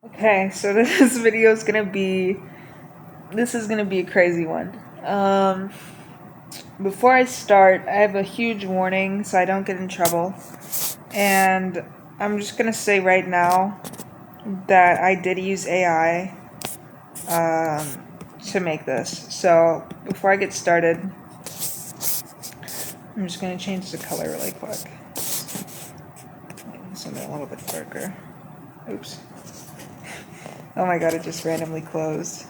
Okay, so this video is gonna be a crazy one. Before I start, I have a huge warning so I don't get in trouble. And I'm just gonna say right now that I did use AI to make this. So before I get started, I'm just gonna change the color really quick. Something a little bit darker. Oops. Oh my god, it just randomly closed.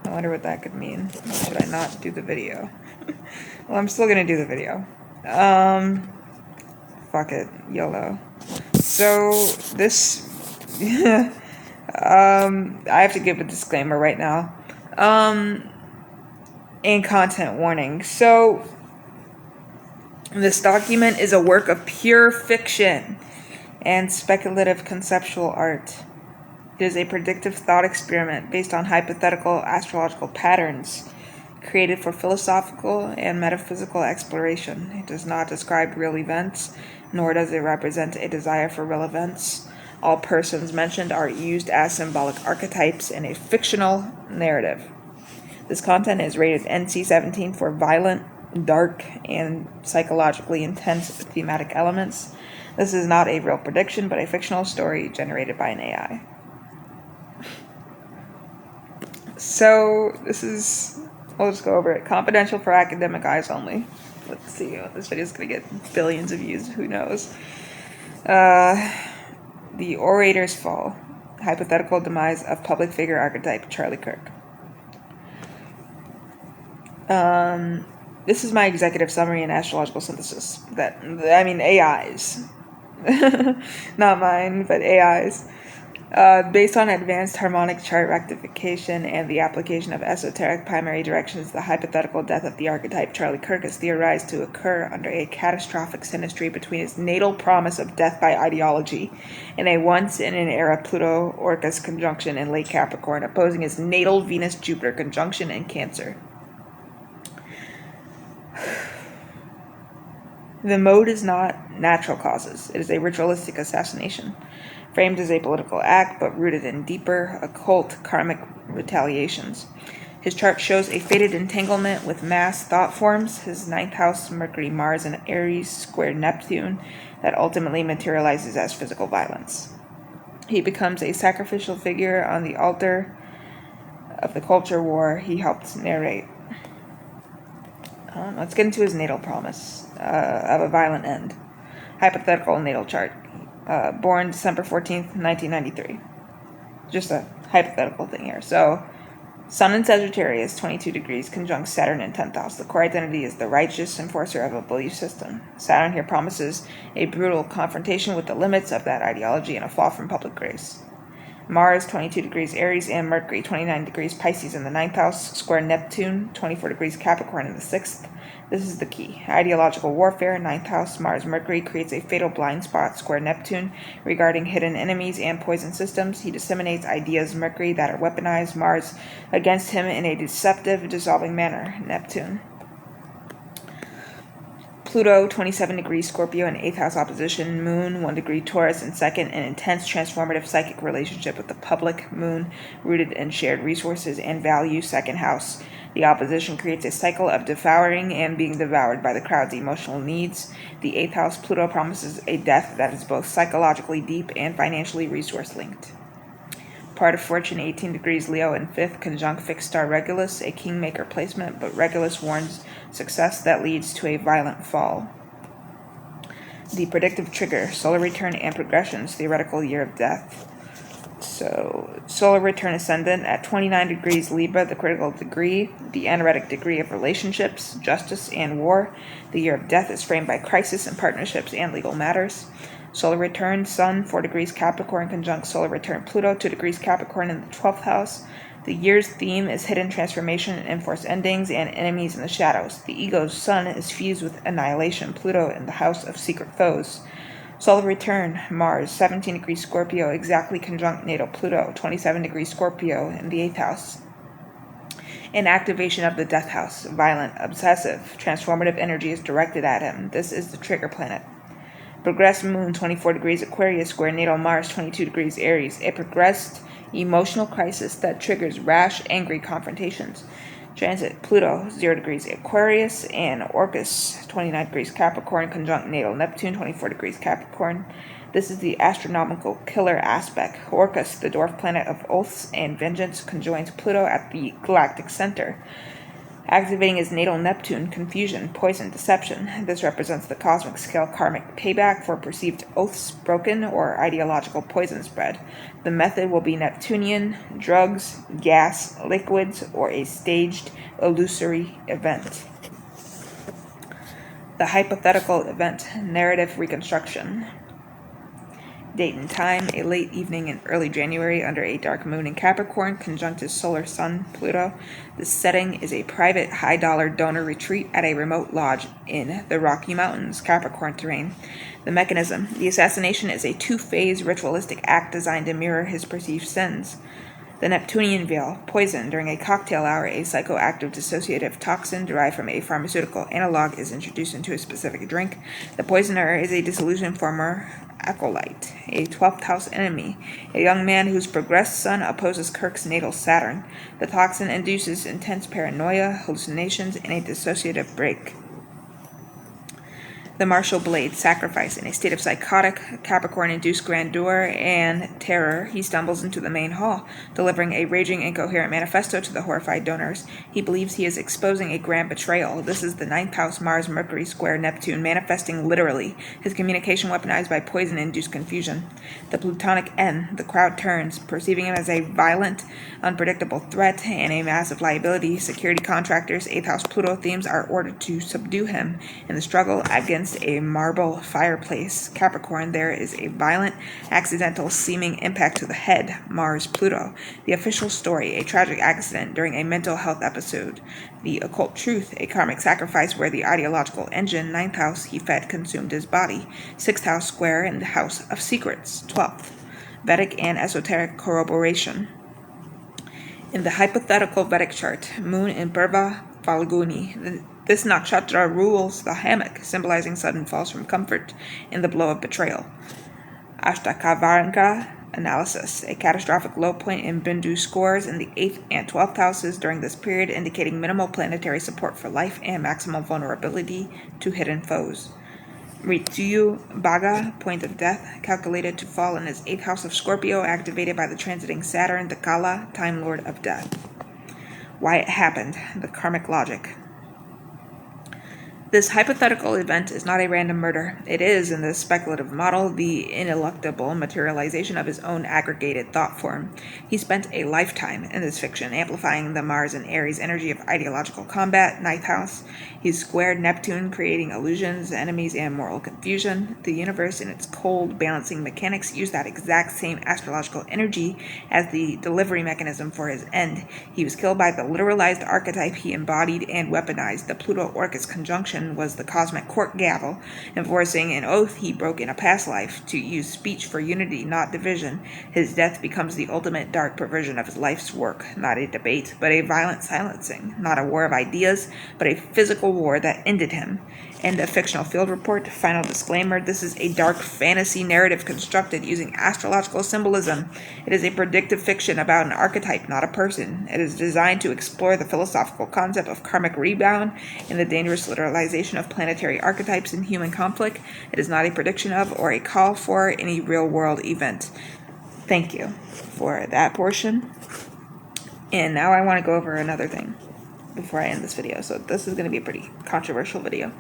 I wonder what that could mean. Should I not do the video? Well, I'm still gonna do the video. Fuck it. YOLO. So, this... I have to give a disclaimer right now. And content warning. So, this document is a work of pure fiction and speculative conceptual art. It is a predictive thought experiment based on hypothetical astrological patterns created for philosophical and metaphysical exploration. It does not describe real events, nor does it represent a desire for real events. All persons mentioned are used as symbolic archetypes in a fictional narrative. This content is rated NC-17 for violent, dark, and psychologically intense thematic elements. This is not a real prediction, but a fictional story generated by an AI. So, I'll just go over it. Confidential for academic eyes only. Let's see. This video is going to get billions of views. Who knows? The Orator's Fall. Hypothetical demise of public figure archetype, Charlie Kirk. This is my executive summary and astrological synthesis. AI's. Not mine, but AI's. Based on advanced harmonic chart rectification and the application of esoteric primary directions, the hypothetical death of the archetype Charlie Kirk is theorized to occur under a catastrophic synastry between his natal promise of death by ideology and a once-in-an-era Pluto-Orcus conjunction in late Capricorn, opposing his natal Venus-Jupiter conjunction in Cancer. The mode is not natural causes. It is a ritualistic assassination, framed as a political act, but rooted in deeper, occult, karmic retaliations. His chart shows a fated entanglement with mass thought forms, his 9th house, Mercury, Mars, and Aries square Neptune, that ultimately materializes as physical violence. He becomes a sacrificial figure on the altar of the culture war he helped narrate. Let's get into his natal promise of a violent end. Hypothetical natal chart. Born December 14th, 1993. Just a hypothetical thing here. So, Sun in Sagittarius, 22 degrees, conjunct Saturn in 10th house. The core identity is the righteous enforcer of a belief system. Saturn here promises a brutal confrontation with the limits of that ideology and a fall from public grace. Mars, 22 degrees Aries, and Mercury, 29 degrees Pisces in the 9th house, square Neptune, 24 degrees Capricorn in the 6th. This is the key. Ideological warfare, 9th house, Mars, Mercury creates a fatal blind spot, square Neptune, regarding hidden enemies and poison systems. He disseminates ideas, Mercury, that are weaponized, Mars, against him in a deceptive, dissolving manner, Neptune. Pluto, 27 degrees Scorpio in 8th house opposition, Moon, 1 degree Taurus in 2nd, an intense transformative psychic relationship with the public, Moon, rooted in shared resources and value, 2nd house. The opposition creates a cycle of devouring and being devoured by the crowd's emotional needs. The 8th house, Pluto, promises a death that is both psychologically deep and financially resource-linked. Part of Fortune, 18 degrees Leo in 5th, conjunct fixed star Regulus, a kingmaker placement, but Regulus warns success that leads to a violent fall. The predictive trigger, solar return and progressions, theoretical year of death. So, solar return ascendant at 29 degrees Libra, the critical degree, the anaretic degree of relationships, justice, and war. The year of death is framed by crisis in partnerships and legal matters. Solar return, Sun, 4 degrees Capricorn, conjunct solar return Pluto, 2 degrees Capricorn in the 12th house. The year's theme is hidden transformation and enforced endings and enemies in the shadows. The ego's Sun is fused with annihilation, Pluto in the house of secret foes. Solar return, Mars, 17 degrees Scorpio, exactly conjunct natal Pluto, 27 degrees Scorpio in the 8th house. An activation of the death house, violent, obsessive, transformative energy is directed at him. This is the trigger planet. Progressed Moon, 24 degrees Aquarius, square natal Mars, 22 degrees Aries. A progressed Emotional crisis that triggers rash, angry confrontations. Transit Pluto, 0 degrees Aquarius, and Orcus, 29 degrees Capricorn, conjunct natal Neptune, 24 degrees Capricorn. This is the astronomical killer aspect. Orcus, the dwarf planet of oaths and vengeance, conjoins Pluto at the galactic center, activating his natal Neptune, confusion, poison, deception. This represents the cosmic scale karmic payback for perceived oaths broken or ideological poison spread. The method will be Neptunian, drugs, gas, liquids, or a staged, illusory event. The hypothetical event, narrative reconstruction. Date and time, a late evening in early January under a dark moon in Capricorn, conjunct his solar sun, Pluto. The setting is a private, high-dollar donor retreat at a remote lodge in the Rocky Mountains, Capricorn terrain. The mechanism, the assassination is a two-phase ritualistic act designed to mirror his perceived sins. The Neptunian veil, poison. During a cocktail hour, a psychoactive dissociative toxin derived from a pharmaceutical analog is introduced into a specific drink. The poisoner is a disillusioned former acolyte, a 12th house enemy, a young man whose progressed sun opposes Kirk's natal Saturn. The toxin induces intense paranoia, hallucinations, and a dissociative break. The martial blade, sacrifice. In a state of psychotic, Capricorn-induced grandeur and terror, he stumbles into the main hall, delivering a raging, incoherent manifesto to the horrified donors. He believes he is exposing a grand betrayal. This is the 9th house Mars-Mercury square Neptune, manifesting literally, his communication weaponized by poison-induced confusion. The plutonic N, the crowd turns, perceiving him as a violent, unpredictable threat and a massive liability. Security contractors, 8th house Pluto themes are ordered to subdue him. In the struggle against a marble fireplace, Capricorn, there is a violent, accidental seeming impact to the head, Mars, Pluto. The official story, a tragic accident during a mental health episode. The occult truth, a karmic sacrifice where the ideological engine, 9th house, he fed, consumed his body. 6th house square in the house of secrets, 12th. Vedic and esoteric corroboration. In the hypothetical Vedic chart, moon in Purva Falguni, this nakshatra rules the hammock, symbolizing sudden falls from comfort in the blow of betrayal. Ashtakavaranga analysis, a catastrophic low point in Bindu scores in the 8th and 12th houses during this period, indicating minimal planetary support for life and maximal vulnerability to hidden foes. Mrityu Bhaga, point of death, calculated to fall in his 8th house of Scorpio, activated by the transiting Saturn, the Kala, Time Lord of Death. Why it happened, the karmic logic. This hypothetical event is not a random murder. It is, in this speculative model, the ineluctable materialization of his own aggregated thought form. He spent a lifetime in this fiction, amplifying the Mars and Aries energy of ideological combat, 9th house. He squared Neptune, creating illusions, enemies, and moral confusion. The universe, in its cold, balancing mechanics, used that exact same astrological energy as the delivery mechanism for his end. He was killed by the literalized archetype he embodied and weaponized. The Pluto-Orcus conjunction was the cosmic court gavel, enforcing an oath he broke in a past life to use speech for unity, not division. His death becomes the ultimate dark perversion of his life's work, not a debate, but a violent silencing, not a war of ideas, but a physical war that ended him. End of fictional field report. Final disclaimer, this is a dark fantasy narrative constructed using astrological symbolism. It is a predictive fiction about an archetype, not a person. It is designed to explore the philosophical concept of karmic rebound and the dangerous literalization of planetary archetypes in human conflict. It is not a prediction of or a call for any real-world event. Thank you for that portion. And now I want to go over another thing before I end this video. So this is going to be a pretty controversial video.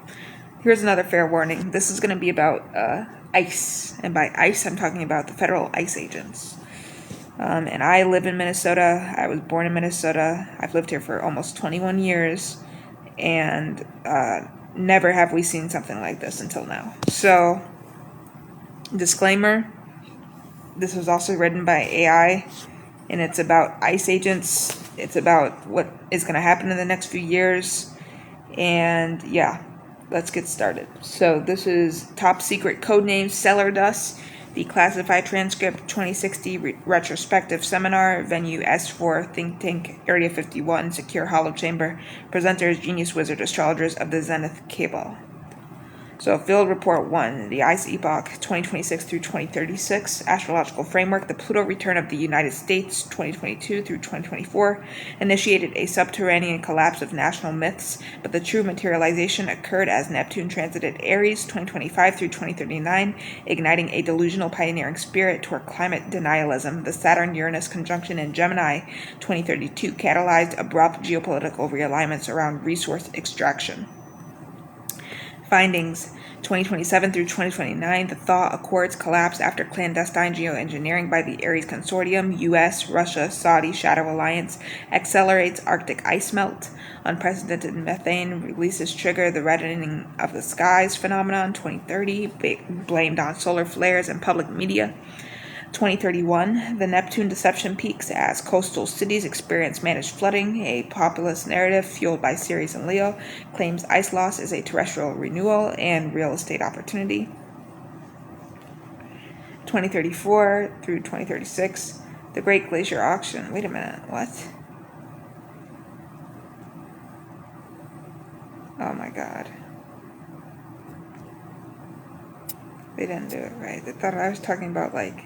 Here's another fair warning. This is going to be about ICE. And by ICE, I'm talking about the federal ICE agents. And I live in Minnesota. I was born in Minnesota. I've lived here for almost 21 years. And never have we seen something like this until now. So, disclaimer, this was also written by AI. And it's about ICE agents. It's about what is going to happen in the next few years. And yeah, let's get started. So this is Top Secret Codename Stellar Dust, the Classified Transcript 2060 Retrospective Seminar, venue S4, Think Tank, Area 51, Secure Hollow Chamber, presenters, Genius Wizard Astrologers of the Zenith Cable. So, Field Report 1, the Ice Epoch 2026 through 2036, Astrological Framework, the Pluto Return of the United States 2022 through 2024, initiated a subterranean collapse of national myths, but the true materialization occurred as Neptune transited Aries 2025 through 2039, igniting a delusional pioneering spirit toward climate denialism. The Saturn-Uranus conjunction in Gemini 2032 catalyzed abrupt geopolitical realignments around resource extraction. Findings 2027 through 2029, the Thaw Accords collapse after clandestine geoengineering by the Ares Consortium, U.S., Russia, Saudi Shadow Alliance accelerates Arctic ice melt. Unprecedented methane releases trigger the reddening of the skies phenomenon 2030, blamed on solar flares and public media. 2031, the Neptune deception peaks as coastal cities experience managed flooding. A populist narrative fueled by Ceres and Leo claims ice loss is a terrestrial renewal and real estate opportunity. 2034 through 2036, the Great Glacier Auction. Wait a minute, what? Oh my god. They didn't do it right. They thought I was talking about, like,